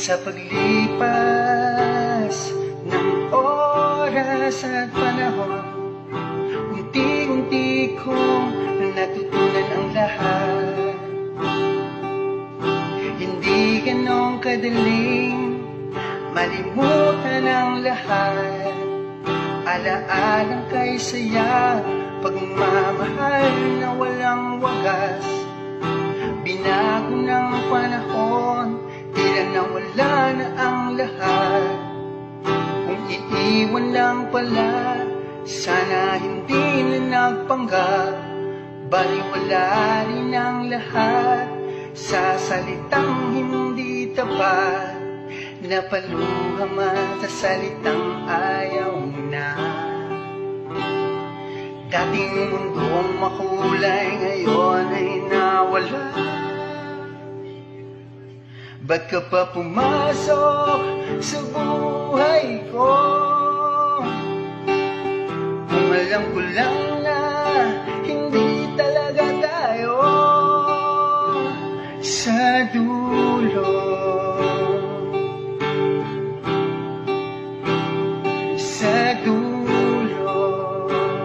Sa paglipas ng oras at panahon, unti-unti kong natutunan ang lahat. Hindi ganong kadaling malimutan ang lahat. Alaalang kay saya, pagmamahal na walang wagas. Binago ng panahon, tila nawala na ang lahat. Kung iiwan lang pala, sana hindi na nagpanggap. Baliwala rin ang lahat sa salitang hindi tapat. Napaluha man sa salitang ayaw na. Dating mundong makulay, ngayon ay nawala. Ba't ka pa pumasok sa buhay ko? Kung alam ko lang